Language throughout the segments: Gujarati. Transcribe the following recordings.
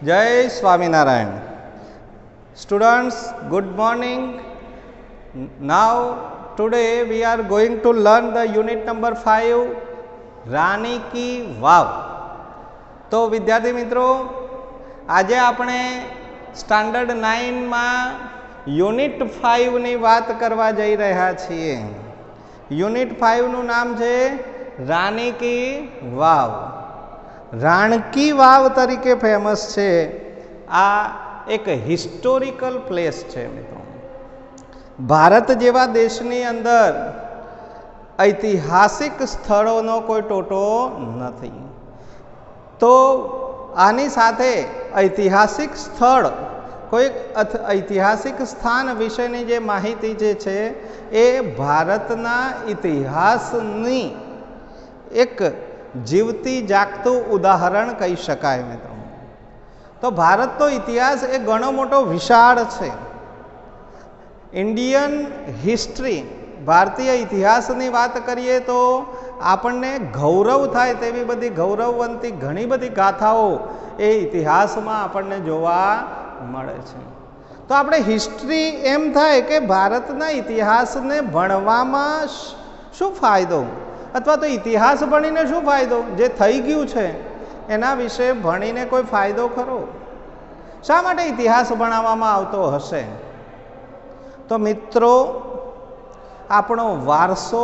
Jai Swaminarayan. Students, good morning. Now, today we are going to learn the unit number 5, રાની કી વાવ. તો વિદ્યાર્થી મિત્રો, આજે આપણે સ્ટાન્ડર્ડ 9માં યુનિટ 5ની વાત કરવા જઈ રહ્યા છીએ. યુનિટ 5નું નામ છે રાની કી વાવ. રાણકી વાવ તરીકે ફેમસ છે. આ એક હિસ્ટોરિકલ પ્લેસ છે મિત્રો. ભારત જેવા દેશની અંદર ઐતિહાસિક સ્થળોનો કોઈ ટોટો નથી. તો આની સાથે ઐતિહાસિક સ્થળ, કોઈ ઐતિહાસિક સ્થાન વિશેની જે માહિતી જે છે એ ભારતના ઇતિહાસની એક જીવતી જાગતું ઉદાહરણ કહી શકાય મિત્રો. તો ભારતનો ઇતિહાસ એ ઘણો મોટો વિશાળ છે. ઇન્ડિયન હિસ્ટ્રી, ભારતીય ઇતિહાસની વાત કરીએ તો આપણને ગૌરવ થાય તેવી બધી ગૌરવવંતી ઘણી બધી ગાથાઓ એ ઇતિહાસમાં આપણને જોવા મળે છે. તો આપણે હિસ્ટ્રી એમ થાય કે ભારતના ઇતિહાસને ભણવામાં શું ફાયદો, અથવા તો ઇતિહાસ ભણીને શું ફાયદો, જે થઈ ગયું છે એના વિશે ભણીને કોઈ ફાયદો ખરો? શા માટે ઇતિહાસ ભણાવવામાં આવતો હશે? તો મિત્રો, આપણો વારસો,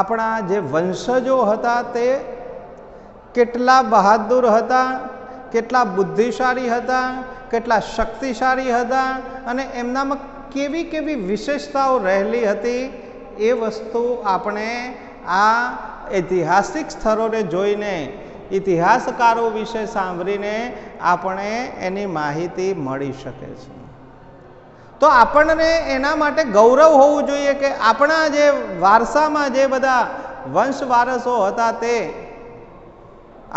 આપણા જે વંશજો હતા તે કેટલા બહાદુર હતા, કેટલા બુદ્ધિશાળી હતા, કેટલા શક્તિશાળી હતા, અને એમનામાં કેવી કેવી વિશેષતાઓ રહેલી હતી, એ વસ્તુ આપણે આ ઐતિહાસિક સ્થળોને જોઈને, ઇતિહાસકારો વિશે સાંભળીને આપણે એની માહિતી મળી શકે છે. તો આપણને એના માટે ગૌરવ હોવું જોઈએ કે આપણા જે વારસામાં જે બધા વંશ વારસો હતા તે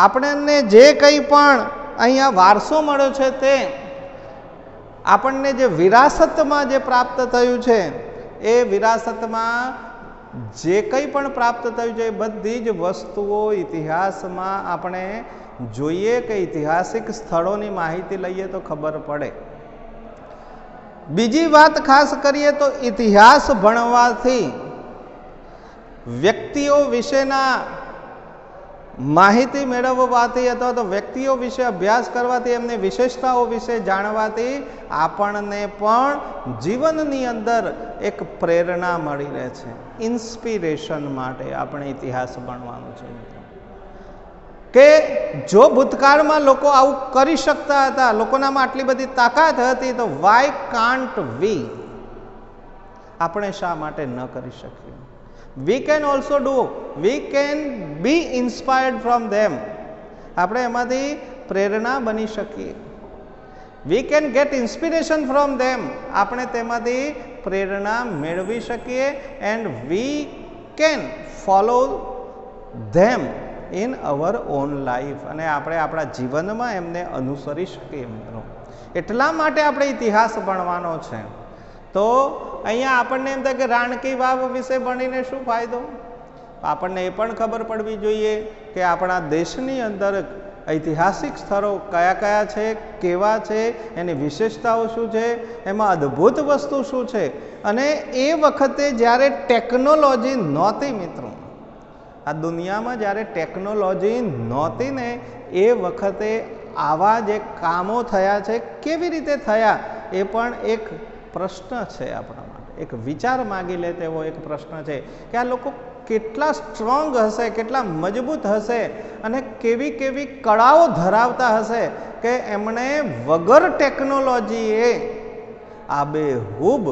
આપણને જે કંઈ પણ અહીંયા વારસો મળ્યો છે તે આપણને જે વિરાસતમાં જે પ્રાપ્ત થયું છે, એ વિરાસતમાં જે કંઈ પણ પ્રાપ્ત થયું છે એ બધી જ વસ્તુઓ ઇતિહાસમાં આપણે જોઈએ કે ઐતિહાસિક સ્થળોની માહિતી લઈએ તો ખબર પડે. બીજી વાત ખાસ કરીએ તો ઇતિહાસ ભણવાથી વ્યક્તિઓ વિશેના માહિતી મેળવવાથી અથવા તો વ્યક્તિઓ વિશે અભ્યાસ કરવાથી, એમની વિશેષતાઓ વિશે જાણવાથી આપણને પણ જીવનની અંદર એક પ્રેરણા મળી રહે છે. ઇન્સ્પિરેશન માટે આપણે ઇતિહાસ ભણવાનું છે કે જો ભૂતકાળમાં લોકો આવું કરી શકતા હતા, લોકોનામાં આટલી બધી તાકાત હતી, તો વાય કાન્ટ વી, આપણે શા માટે ન કરી શકીએ? We can also do, we can be inspired from them. આપણે એમાંથી પ્રેરણા બની શકીએ. We can get inspiration from them, આપણે તેમાંથી પ્રેરણા મેળવી શકીએ. And we can follow them in our on life, અને આપણે આપણા જીવનમાં એમને અનુસરી શકીએ મિત્રો. એટલા માટે આપણે ઇતિહાસ ભણવાનો છે. તો અહીંયા આપણને એમ થાય કે રાણકી વાવ વિશે ભણીને શું ફાયદો? આપણને એ પણ ખબર પડવી જોઈએ કે આપણા દેશની અંદર ઐતિહાસિક સ્થળો કયા કયા છે, કેવા છે, એની વિશેષતાઓ શું છે, એમાં અદ્ભુત વસ્તુ શું છે. અને એ વખતે જ્યારે ટેકનોલોજી નહોતી મિત્રો, આ દુનિયામાં જ્યારે ટેકનોલોજી નહોતી ને, એ વખતે આવા જે કામો થયા છે, કેવી રીતે થયા, એ પણ એક પ્રશ્ન છે આપણા માટે. એક વિચાર માગી લે તેવો એક પ્રશ્ન છે કે આ લોકો કેટલા સ્ટ્રોંગ હશે, કેટલા મજબૂત હશે, અને કેવી કેવી કળાઓ ધરાવતા હશે કે એમણે વગર ટેકનોલોજીએ આબેહૂબ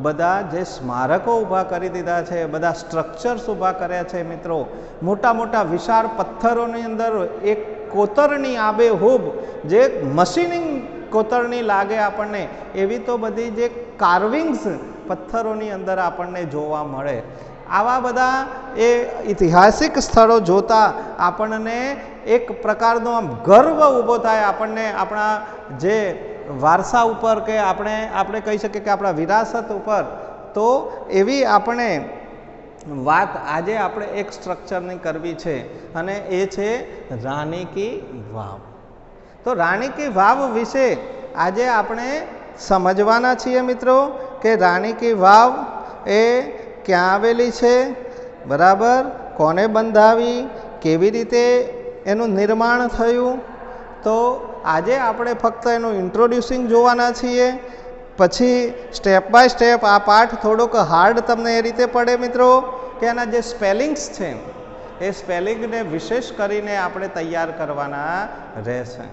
બધા જે સ્મારકો ઊભા કરી દીધા છે, બધા સ્ટ્રક્ચર્સ ઊભા કર્યા છે મિત્રો. મોટા મોટા વિશાળ પથ્થરોની અંદર એક કોતરણી આબેહૂબ, જે મશીનિંગ કોતરણી લાગે આપણને, એવી તો બધી જે કાર્વિંગ્સ પથ્થરોની અંદર આપણને જોવા મળે. આવા બધા એ ઐતિહાસિક સ્થળો જોતા આપણને એક પ્રકારનો આમ ગર્વ ઊભો થાય આપણને, આપણા જે વારસા ઉપર, કે આપણે કહી શકીએ કે આપણા વિરાસત ઉપર. તો એવી આપણે વાત આજે આપણે એક સ્ટ્રક્ચરની કરવી છે, અને એ છે રાની કી વાવ. તો રાણી કી વાવ વિશે આજે આપણે સમજવાના છીએ મિત્રો કે રાણી કી વાવ એ ક્યાં આવેલી છે, બરાબર, કોને બંધાવી, કેવી રીતે એનું નિર્માણ થયું. તો આજે આપણે ફક્ત એનું ઇન્ટ્રોડ્યુસિંગ જોવાના છીએ. પછી સ્ટેપ બાય સ્ટેપ આ પાઠ થોડોક હાર્ડ તમને એ રીતે પડે મિત્રો કે એના જે સ્પેલિંગ્સ છે એ સ્પેલિંગને વિશેષ કરીને આપણે તૈયાર કરવાના રહેશે.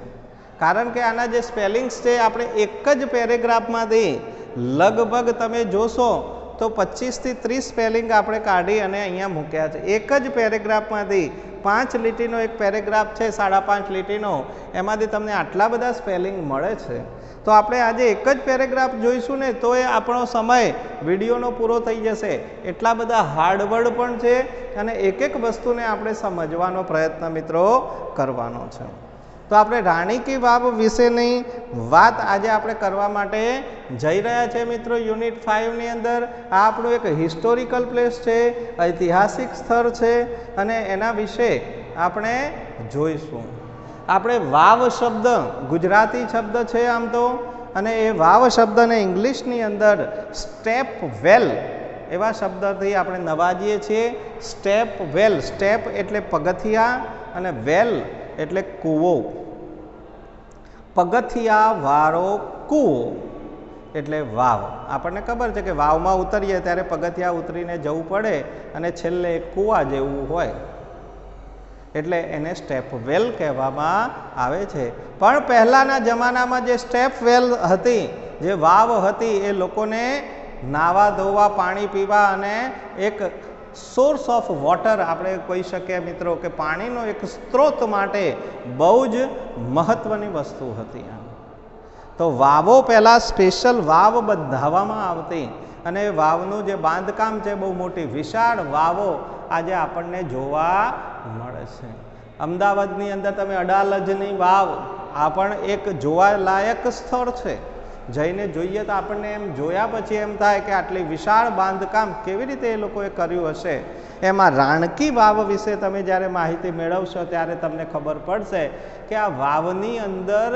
કારણ કે આના જે સ્પેલિંગ્સ છે આપણે એક જ પેરેગ્રાફમાંથી લગભગ તમે જોશો તો 25 થી 30 સ્પેલિંગ આપણે કાઢી અને અહીંયા મૂક્યા છે. એક જ પેરેગ્રાફમાંથી 5 લીટીનો એક પેરેગ્રાફ છે, 5.5 લીટીનો, એમાંથી તમને આટલા બધા સ્પેલિંગ મળે છે. તો આપણે આજે એક જ પેરેગ્રાફ જોઈશું ને તો એ આપણો સમય વિડીયોનો પૂરો થઈ જશે. એટલા બધા હાર્ડવર્ડ પણ છે અને એક એક વસ્તુને આપણે સમજવાનો પ્રયત્ન મિત્રો કરવાનો છે. તો આપણે રાણી કી વાવ વિશેની વાત આજે આપણે કરવા માટે જઈ રહ્યા છે મિત્રો. યુનિટ 5 ની અંદર આ આપણું એક હિસ્ટોરિકલ પ્લેસ છે, ઐતિહાસિક સ્થળ છે અને એના વિશે આપણે જોઈશું. આપણે વાવ શબ્દ ગુજરાતી શબ્દ છે આમ તો, અને એ વાવ શબ્દને ઇંગ્લિશની અંદર સ્ટેપ વેલ એવા શબ્દથી આપણે નવાજીએ છીએ. સ્ટેપ વેલ, સ્ટેપ એટલે પગથિયા અને વેલ એટલે કૂવો. પગથિયા વાળો કૂવો એટલે વાવ. આપણને ખબર છે કે વાવમાં ઉતરીએ ત્યારે પગથિયા ઉતરીને જવું પડે અને છેલ્લે કૂવા જેવું હોય એટલે એને સ્ટેપ વેલ કહેવામાં આવે છે. પણ પહેલાંના જમાનામાં જે સ્ટેપ વેલ હતી, જે વાવ હતી, એ લોકોને નાવા ધોવા, પાણી પીવા અને એક સોર્સ ઓફ વોટર આપણે કહી શકીએ મિત્રો કે પાણીનો એક સ્ત્રોત માટે બહુ જ મહત્ત્વની વસ્તુ હતી. તો વાવો પહેલાં સ્પેશિયલ વાવ બંધાવવામાં આવતી અને વાવનું જે બાંધકામ છે બહુ મોટી વિશાળ વાવો આજે આપણને જોવા મળે છે. અમદાવાદની અંદર તમે અડાલજની વાવ, આ પણ એક જોવાલાયક સ્થળ છે. જઈને જોઈએ તો આપણને એમ જોયા પછી એમ થાય કે આટલી વિશાળ બાંધકામ કેવી રીતે એ લોકોએ કર્યું હશે. એમાં રાણકી વાવ વિશે તમે જ્યારે માહિતી મેળવશો ત્યારે તમને ખબર પડશે કે આ વાવની અંદર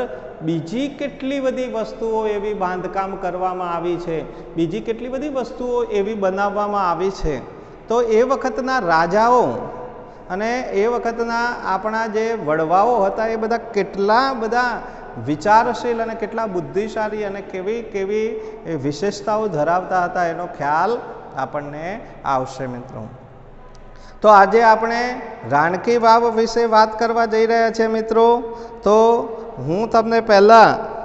બીજી કેટલી બધી વસ્તુઓ એવી બાંધકામ કરવામાં આવી છે, બીજી કેટલી બધી વસ્તુઓ એવી બનાવવામાં આવી છે. તો એ વખતના રાજાઓ અને એ વખતના આપણા જે વડવાઓ હતા એ બધા કેટલા બધા વિચારશીલ અને કેટલા બુદ્ધિશાળી અને કેવી કેવી વિશેષતાઓ ધરાવતા હતા એનો ખ્યાલ આપણને આવશે મિત્રો. તો આજે આપણે રાણકી વાવ વિશે વાત કરવા જઈ રહ્યા છીએ મિત્રો. તો હું તમને પહેલાં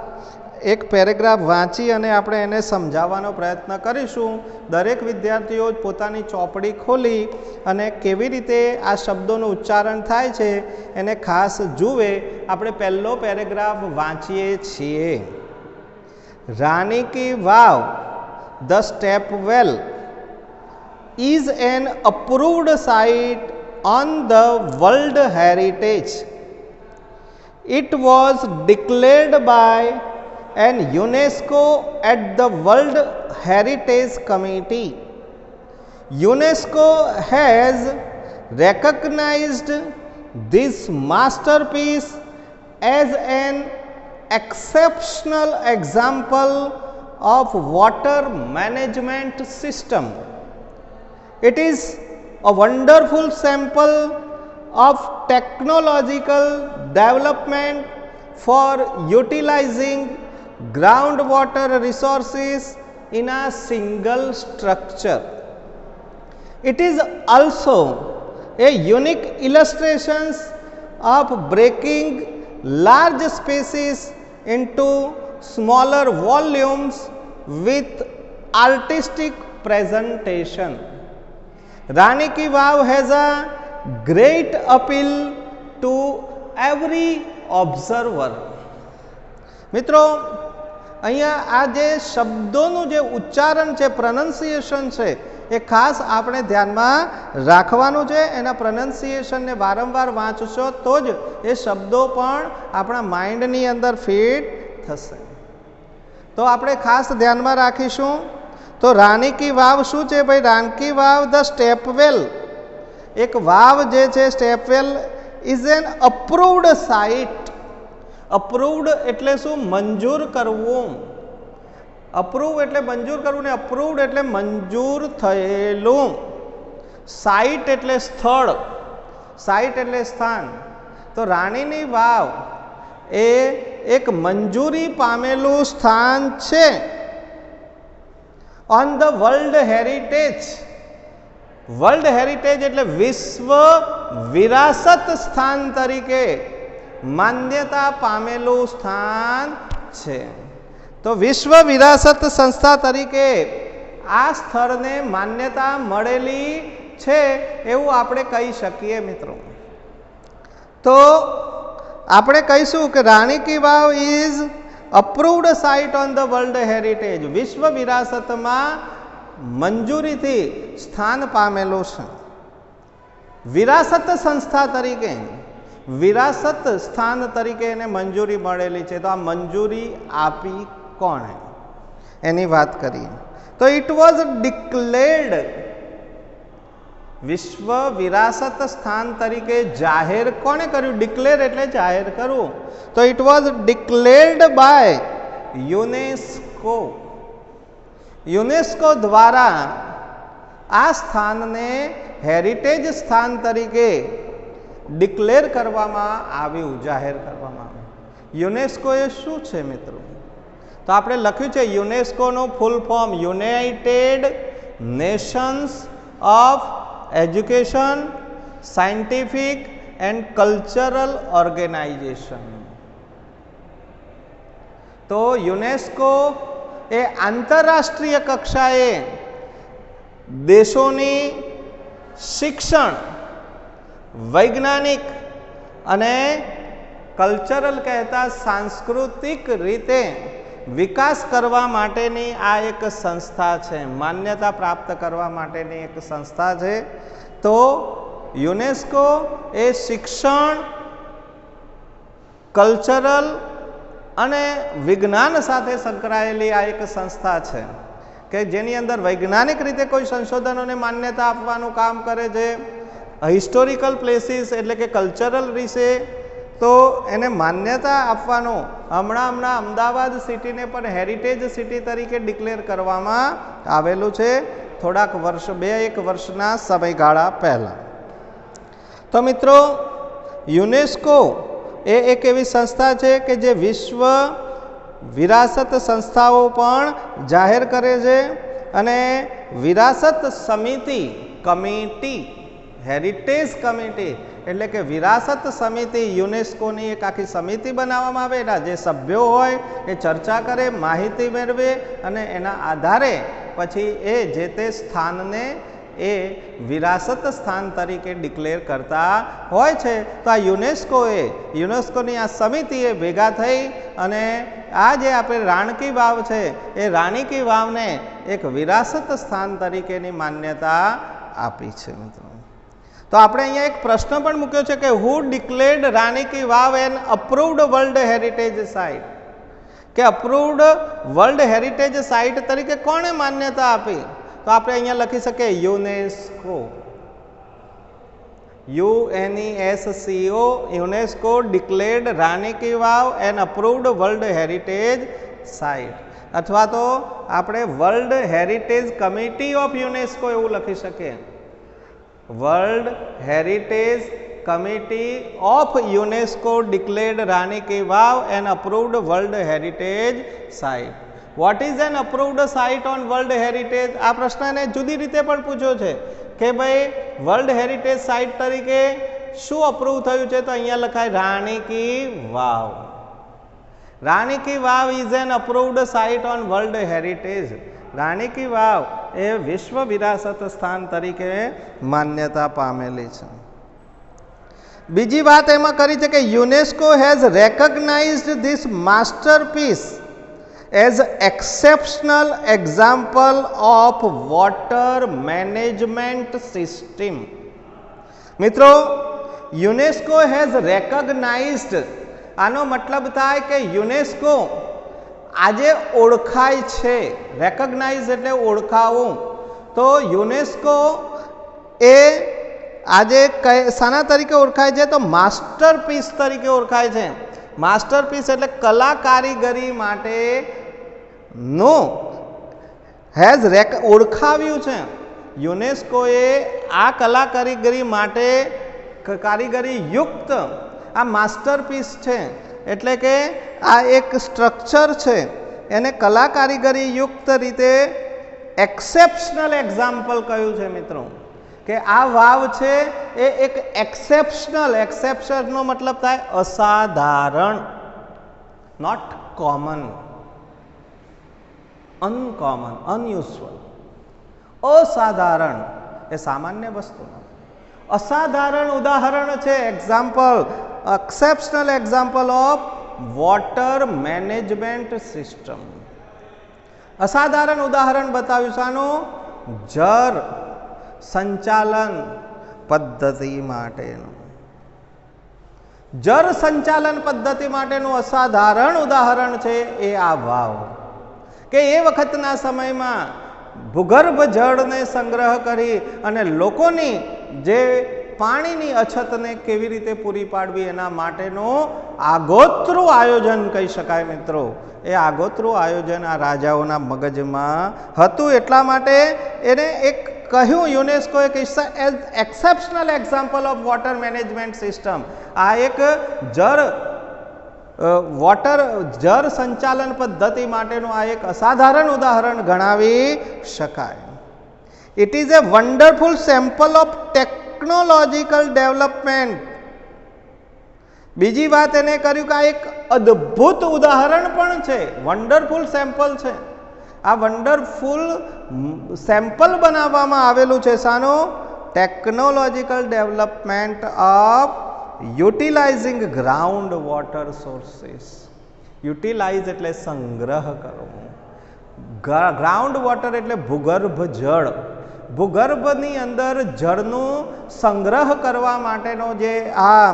એક પેરેગ્રાફ વાંચી અને આપણે એને સમજાવવાનો પ્રયત્ન કરીશું. દરેક વિદ્યાર્થીઓ પોતાની ચોપડી ખોલી અને કેવી રીતે આ શબ્દોનું ઉચ્ચારણ થાય છે એને ખાસ જુએ. આપણે પહેલો પેરેગ્રાફ વાંચીએ છીએ. Rani ki Vav, the step well, is an approved site on the World Heritage. It was declared by an UNESCO at the World Heritage Committee. UNESCO has recognized this masterpiece as an exceptional example of water management system. It is a wonderful sample of technological development for utilizing groundwater resources in a single structure. It is also a unique illustration of breaking large spaces into smaller volumes with artistic presentation. Rani Ki Vav has a great appeal to every observer. મિત્રો, અહીંયા આ જે શબ્દોનું જે ઉચ્ચારણ છે, પ્રોનન્સિએશન છે, એ ખાસ આપણે ધ્યાનમાં રાખવાનું છે. એના પ્રોનન્સિએશનને વારંવાર વાંચશો તો જ એ શબ્દો પણ આપણા માઇન્ડની અંદર ફિટ થશે. તો આપણે ખાસ ધ્યાનમાં રાખીશું. તો રાની કી વાવ શું છે ભાઈ? રાની કી વાવ ધ સ્ટેપવેલ, એક વાવ જે છે stepwell, is an approved site approved એટલે શું? મંજૂર કરવું. અપ્રૂવ એટલે મંજૂર કરવું ને અપ્રૂવડ એટલે મંજૂર થયેલું. સાઇટ એટલે સ્થળ, સાઇટ એટલે સ્થાન. તો રાણીની વાવ એ એક મંજૂરી પામેલું સ્થાન છે on the world heritage. World heritage એટલે વિશ્વ વિરાસત સ્થાન તરીકે માન્યતા પામેલું સ્થાન છે. તો વિશ્વ વિરાસત સંસ્થા તરીકે આ સ્થળને માન્યતા મળેલી છે એવું આપણે કહી શકીએ મિત્રો. તો આપણે કહીશું કે Rani ki Vav is approved site on the world heritage. વિશ્વ વિરાસતમાં મંજૂરીથી સ્થાન પામેલું છે. વિરાસત સંસ્થા તરીકે, વિરાસત સ્થાન તરીકે એને મંજૂરી મળેલી છે. તો આ મંજૂરી આપી કોણે એની વાત કરીએ તો ઇટ વોઝ ડિક્લેર્ડ, વિશ્વ વિરાસત સ્થાન તરીકે જાહેર કોણે કર્યું? ડિક્લેર એટલે જાહેર કરવું. તો it was declared by UNESCO. UNESCO દ્વારા આ સ્થાનને હેરિટેજ સ્થાન તરીકે ડિક્લેર કરવામાં આવ્યું, જાહેર કરવામાં આવ્યું. યુનેસ્કો એ શું છે મિત્રો? તો આપણે લખ્યું છે યુનેસ્કોનું full form United Nations of education, scientific and cultural organisation. તો યુનેસ્કો એ આંતરરાષ્ટ્રીય કક્ષાએ દેશોની શિક્ષણ, વૈજ્ઞાનિક અને કલ્ચરલ કહેતા સાંસ્કૃતિક રીતે વિકાસ કરવા માટેની આ એક સંસ્થા છે, માન્યતા પ્રાપ્ત કરવા માટેની એક સંસ્થા છે. તો યુનેસ્કો એ શિક્ષણ, કલ્ચરલ અને વિજ્ઞાન સાથે સંકળાયેલી આ એક સંસ્થા છે કે જેની અંદર વૈજ્ઞાનિક રીતે કોઈ સંશોધનોને માન્યતા આપવાનું કામ કરે છે. હિસ્ટોરિકલ પ્લેસીસ એટલે કે કલ્ચરલ વિશે તો એને માન્યતા આપવાનું, હમણાં અમદાવાદ સિટીને પણ હેરિટેજ સિટી તરીકે ડિક્લેર કરવામાં આવેલું છે થોડાક વર્ષ, 2-1 વર્ષના સમયગાળા પહેલાં. તો મિત્રો યુનેસ્કો એ એક એવી સંસ્થા છે કે જે વિશ્વ વિરાસત સંસ્થાઓ પણ જાહેર કરે છે અને વિરાસત સમિતિ, કમિટી, હેરિટેજ કમિટી એટલે કે વિરાસત સમિતિ, યુનેસ્કોની એક આખી સમિતિ બનાવવામાં આવે. એના જે સભ્યો હોય એ ચર્ચા કરે, માહિતી મેળવે અને એના આધારે પછી એ જે તે સ્થાનને એ વિરાસત સ્થાન તરીકે ડિક્લેર કરતા હોય છે. તો આ યુનેસ્કોની આ સમિતિએ ભેગા થઈ અને આ જે આપણે રાણકી વાવ છે એ રાણી કી વાવને એક વિરાસત સ્થાન તરીકેની માન્યતા આપી છે મિત્રો. તો આપણે અહીંયા એક પ્રશ્ન પણ મૂક્યો છે કે હુ ડિક્લેર્ડ રાણી કી વાવ N approved world heritage site, કે અપ્રૂવડ વર્લ્ડ હેરિટેજ સાઇટ તરીકે કોણે માન્યતા આપી? તો આપણે અહીંયા લખી શકીએ યુનેસ્કો. UNESCO, યુનેસ્કો ડિક્લેર્ડ રાણી કી વાવ N approved world heritage site, અથવા તો આપણે world heritage committee of UNESCO એવું લખી શકીએ. World heritage committee of UNESCO declared Rani ki Vav N approved world heritage site. What is an approved site on world heritage? આ પ્રશ્નને જુદી રીતે પણ પૂછ્યો છે કે ભાઈ વર્લ્ડ હેરિટેજ સાઇટ તરીકે શું અપ્રૂવ થયું છે? તો અહીંયા લખાય Rani ki Vav. Rani ki Vav is an approved site on world heritage. Rani ki Vav એ વિશ્વ વિરાસત સ્થાન તરીકે માન્યતા પામેલી છે. બીજી વાત એમાં કરી છે કે UNESCO has recognised this masterpiece as exceptional example of water management system. મિત્રો યુનેસ્કો હેઝ રેકગ્નાઇઝડ, આનો મતલબ થાય કે યુનેસ્કો આજે ઓળખાય છે. રેકગ્નાઇઝ એટલે ઓળખાવું. તો યુનેસ્કો એ આજે શાના તરીકે ઓળખાય છે? તો માસ્ટરપીસ તરીકે ઓળખાય છે. માસ્ટરપીસ એટલે કલા કારીગરી માટે નો હેઝ ઓળખાવ્યું છે. યુનેસ્કોએ આ કલા કારીગરી માટે કારીગરી યુક્ત આ માસ્ટરપીસ છે એટલે કે આ એક સ્ટ્રક્ચર છે એને કલા કારીગરી યુક્ત રીતે એક્સેપ્શનલ એક્ઝામ્પલ કહ્યું છે મિત્રો કે આ વાવ છે એ એક એક્સેપ્શનનો મતલબ થાય અસાધારણ, નોટ કોમન, અનકોમન, અનયુઝ્યુઅલ. અસાધારણ એ સામાન્ય વસ્તુ, અસાધારણ ઉદાહરણ છે. Example, exceptional example of water management system. અસાધારણ ઉદાહરણ બતાવ્યું શાનું? જળ સંચાલન પદ્ધતિ માટેનું. જળ સંચાલન પદ્ધતિ માટેનું અસાધારણ ઉદાહરણ છે એ આ વાવ કે એ વખતના સમયમાં ભૂગર્ભ જળને સંગ્રહ કરી અને લોકોની જે પાણીની અછતને કેવી રીતે પૂરી પાડવી એના માટેનું આગોતરું આયોજન કહી શકાય મિત્રો. એ આગોતરું આયોજન આ રાજાઓના મગજમાં હતું એટલા માટે એને એક કહ્યું યુનેસ્કોએ કે exceptional example of water management system. આ એક જળ સંચાલન પદ્ધતિ માટેનું આ એક અસાધારણ ઉદાહરણ ગણાવી શકાય. It is A wonderful sample of technological development. બીજી વાત એને કર્યું કે આ એક અદ્ભુત ઉદાહરણ પણ છે, વન્ડરફુલ સેમ્પલ છે. આ વન્ડરફુલ સેમ્પલ બનાવવામાં આવેલું છે શાનું? Technological development of utilising ground water sources. Utilise એટલે સંગ્રહ કરવો, ગ્રાઉન્ડ વોટર એટલે ભૂગર્ભ જળ. ભૂગર્ભની અંદર જળનું સંગ્રહ કરવા માટેનો જે આ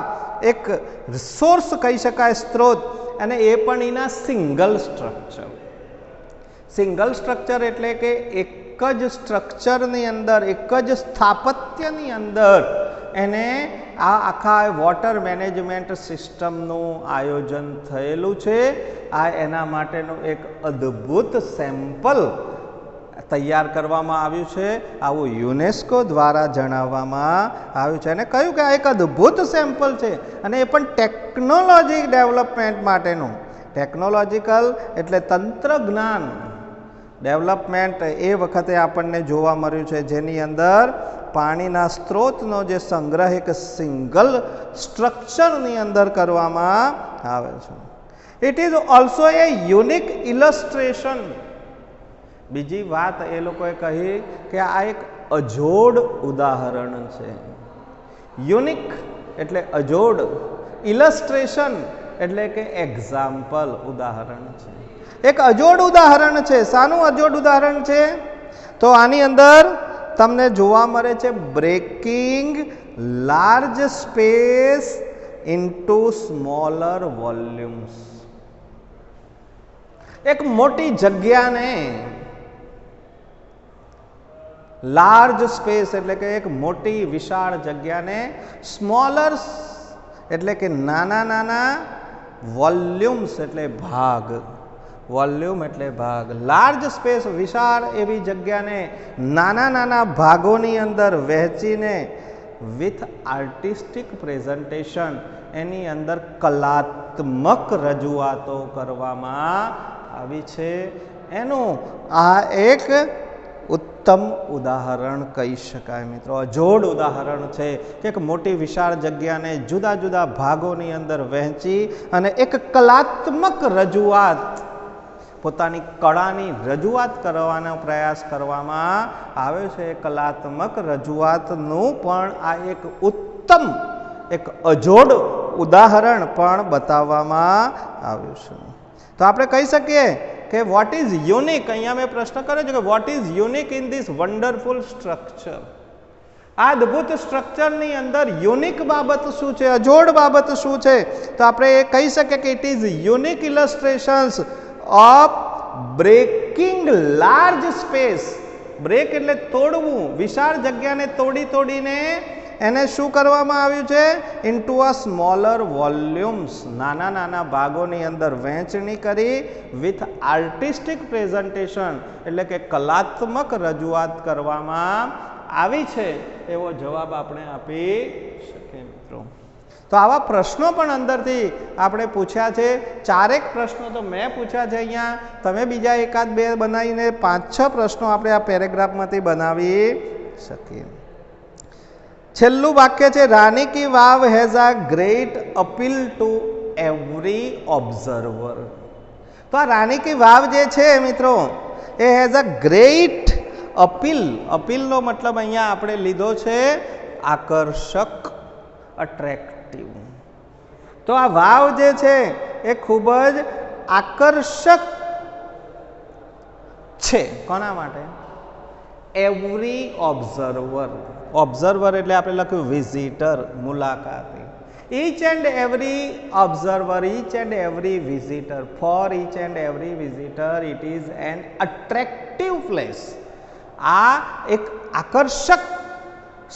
એક રિસોર્સ કહી શકાય, સ્ત્રોત, અને એ પણ એના સિંગલ સ્ટ્રક્ચર. સિંગલ સ્ટ્રક્ચર એટલે કે એક જ સ્ટ્રક્ચરની અંદર, એક જ સ્થાપત્યની અંદર એને આ આખા વોટર મેનેજમેન્ટ સિસ્ટમનું આયોજન થયેલું છે. આ એના માટેનું એક અદ્ભુત સેમ્પલ તૈયાર કરવામાં આવ્યું છે, આવું યુનેસ્કો દ્વારા જણાવવામાં આવ્યું છે. અને કહ્યું કે આ એક અદ્ભુત સેમ્પલ છે અને એ પણ ટેકનોલોજી ડેવલપમેન્ટ માટેનું. ટેકનોલોજીકલ એટલે તંત્રજ્ઞાન ડેવલપમેન્ટ એ વખતે આપણને જોવા મળ્યું છે, જેની અંદર પાણીના સ્ત્રોતનો જે સંગ્રહ એક સિંગલ સ્ટ્રક્ચરની અંદર કરવામાં આવે છે. It is also a unique illustration. બીજી વાત એ લોકોએ કહી કે આ એક અજોડ ઉદાહરણ છે. યુનિક એટલે અજોડ, ઇલસ્ટ્રેશન એટલે કે એક્ઝામ્પલ, ઉદાહરણ છે. એક અજોડ ઉદાહરણ છે. શાનું અજોડ ઉદાહરણ છે? તો આની અંદર તમને જોવા મળે છે breaking large space into smaller volumes. એક મોટી જગ્યાને, લાર્જ સ્પેસ એટલે કે એક મોટી વિશાળ જગ્યાને, સ્મોલર એટલે કે નાના નાના, વોલ્યુમ્સ એટલે ભાગ, વોલ્યુમ એટલે ભાગ. લાર્જ સ્પેસ વિશાળ એવી જગ્યાને નાના નાના ભાગોની અંદર વહેંચીને વિથ આર્ટિસ્ટિક પ્રેઝન્ટેશન એની અંદર કલાત્મક રજૂઆતો કરવામાં આવી છે. એનું આ એક ઉત્તમ ઉદાહરણ કહી શકાય મિત્રો. અજોડ ઉદાહરણ છે કે એક મોટી વિશાળ જગ્યાને જુદા જુદા ભાગોની અંદર વહેંચી અને એક કલાત્મક રજૂઆત, પોતાની કળાની રજૂઆત કરવાનો પ્રયાસ કરવામાં આવ્યો છે. કલાત્મક રજૂઆતનું પણ આ એક ઉત્તમ, એક અજોડ ઉદાહરણ પણ બતાવવામાં આવ્યું છે. તો આપણે કહી શકીએ કે વોટ ઇઝ યુનિક, અહીંયા મેં પ્રશ્ન કર્યો છે કે what is unique in this wonderful structure. આ અદ્ભુત સ્ટ્રક્ચરની અંદર યુનિક બાબત શું છે, અજોડ બાબત શું છે? તો આપણે એ કહી શકીએ કે it is unique illustrations of breaking large space. Break એટલે તોડવું, વિશાળ જગ્યાને તોડીને એને શું કરવામાં આવ્યું છે? ઇન્ટુ અ સ્મોલર વોલ્યુમ્સ, નાના નાના ભાગોની અંદર વહેંચણી કરી વિથ આર્ટિસ્ટિક પ્રેઝન્ટેશન એટલે કે કલાત્મક રજૂઆત કરવામાં આવી છે એવો જવાબ આપણે આપી શકીએ મિત્રો. તો આવા પ્રશ્નો પણ અંદરથી આપણે પૂછ્યા છે. 4 પ્રશ્નો તો મેં પૂછ્યા છે. અહીંયા તમે બીજા એકાદ બે બનાવીને 5-6 પ્રશ્નો આપણે આ પેરેગ્રાફમાંથી બનાવી શકીએ. છેલ્લું વાક્ય છે Rani ki Vav has a great appeal to every observer. તો આ રાની કી વાવ જે છે મિત્રો એ હેઝ અ ગ્રેટ અપીલ. અપીલનો મતલબ અહીંયા આપણે લીધો છે આકર્ષક, અટ્રેક્ટિવ. તો આ વાવ જે છે એ ખૂબ જ આકર્ષક છે. કોના માટે? Every observer. ઓબ્ઝર્વર એટલે આપણે લખ્યું visitor, મુલાકાતી. each and every observer, each and every visitor, for each and every visitor it is an attractive place. આ એક આકર્ષક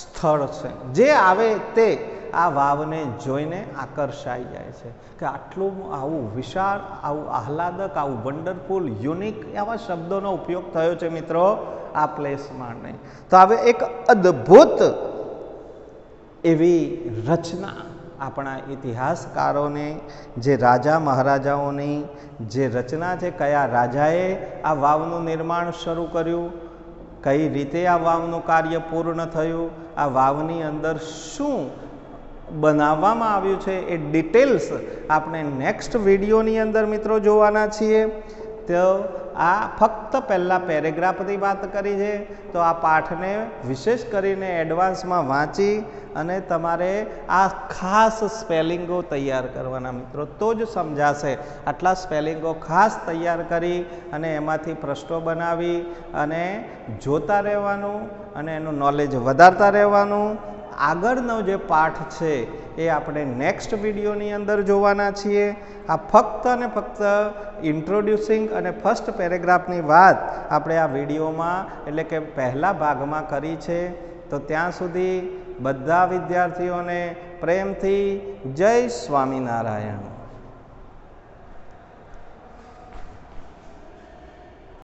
સ્થળ છે. જે આવે તે આ વાવને જોઈને આકર્ષાઈ જાય છે કે આટલું આવું વિશાળ, આવું આહલાદક, આવું વન્ડરફુલ, યુનિક એવા શબ્દોનો ઉપયોગ થયો છે મિત્રો આ પ્લેસ માટે. તો હવે એક અદ્ભુત એવી રચના આપણા ઇતિહાસકારોને, જે રાજા મહારાજાઓની જે રચના છે, કયા રાજાએ આ વાવનું નિર્માણ શરૂ કર્યું, કઈ રીતે આ વાવનું કાર્ય પૂર્ણ થયું, આ વાવની અંદર શું બનાવવામાં આવ્યું છે એ ડિટેલ્સ આપણે નેક્સ્ટ વિડીયોની અંદર મિત્રો જોવાના છીએ. તો આ ફક્ત પહેલાં પેરેગ્રાફની વાત કરી છે. તો આ પાઠને વિશેષ કરીને એડવાન્સમાં વાંચી અને તમારે આ ખાસ સ્પેલિંગો તૈયાર કરવાના મિત્રો, તો જ સમજાશે. આટલા સ્પેલિંગો ખાસ તૈયાર કરી અને એમાંથી પ્રશ્નો બનાવી અને જોતા રહેવાનું અને એનું નોલેજ વધારતા રહેવાનું. આગળનો જે પાઠ છે એ આપણે નેક્સ્ટ વિડીયોની અંદર જોવાના છીએ. આ ફક્ત અને ફક્ત ઇન્ટ્રોડ્યુસિંગ અને ફર્સ્ટ પેરેગ્રાફની વાત આપણે આ વિડીયોમાં એટલે કે પહેલા ભાગમાં કરી છે. તો ત્યાં સુધી બધા વિદ્યાર્થીઓને પ્રેમથી જય સ્વામિનારાયણ.